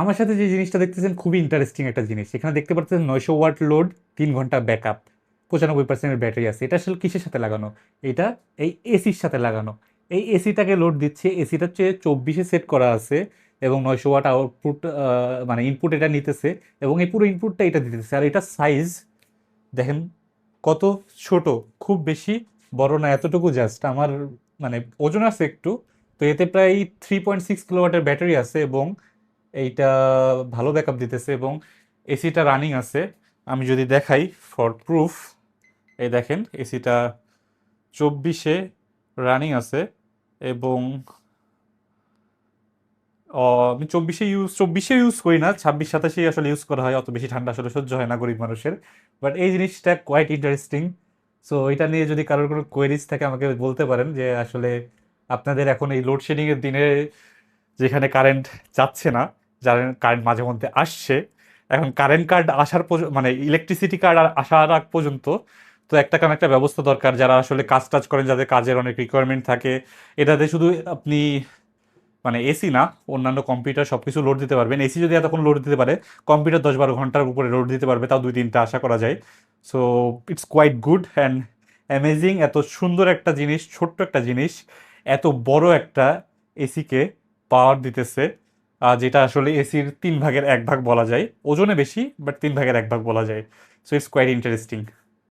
আমার সাথে যে জিনিসটা দেখতেছেন খুবই ইন্টারেস্টিং একটা জিনিস। এখানে দেখতে পাচ্ছেন 900 ওয়াট লোড, 3 ঘন্টা ব্যাকআপ, 95% ব্যাটারি আছে। এটা আসলে কিসের সাথে লাগানো? এটা এই এসির সাথে লাগানো। এই এসিটাকে লোড দিচ্ছে, এসিটা হচ্ছে 24-এ সেট করা আছে এবং 900 ওয়াট আউটপুট মানে ইনপুট এটা নিতেছে এবং এই পুরো ইনপুটটা এটা দিতেছে। আর এটা সাইজ দেখেন কত ছোট, খুব বেশি বড় না, এতটুকু জাস্ট আমার মানে ওজন আছে একটু। তো এতে প্রায় 3.6 কিলোওয়াটের ব্যাটারি আছে এবং এইটা ভালো ব্যাকআপ দিতেছে এবং এসিটা রানিং আছে। আমি যদি দেখাই ফর প্রুফ, এই দেখেন এসিটা 24-এ রানিং আছে এবং আমি 24-এ ইউজ করি না, 26-27 আসলে ইউজ করা হয়, অত বেশি ঠান্ডা আসলে সহ্য হয় না গরিব মানুষের। বাট এই জিনিসটা কোয়াইট ইন্টারেস্টিং। সো এটা নিয়ে যদি কারোর কোনো কোয়েরিজ থাকে আমাকে বলতে পারেন যে আসলে আপনাদের এখন এই লোডশেডিংয়ের দিনে যেখানে কারেন্ট যাচ্ছে না, যার কারেন্ট মাঝে মধ্যে আসছে, এখন কারেন্ট কার্ড আসার মানে ইলেকট্রিসিটি কার্ড আসার আগ পর্যন্ত তো একটা কারণ একটা ব্যবস্থা দরকার। যারা আসলে কাজ টাজ করেন, যাদের কাজের অনেক রিকোয়ারমেন্ট থাকে, এটাতে শুধু আপনি মানে এসি না, অন্যান্য কম্পিউটার সব কিছু লোড দিতে পারবেন। এসি যদি এতক্ষণ লোড দিতে পারে, কম্পিউটার 10-12 ঘন্টার উপরে লোড দিতে পারবে, তাও 2-3টা আশা করা যায়। So it's quite good and amazing. এত সুন্দর একটা জিনিস, ছোট্ট একটা জিনিস এত বড় একটা এসিকে পাওয়ার দিতেছে, যেটা আসলে এসির 3 ভাগের 1 ভাগ বলা যায়। ওজনে বেশি, বাট 3 ভাগের 1 ভাগ বলা যায়। So it's quite interesting.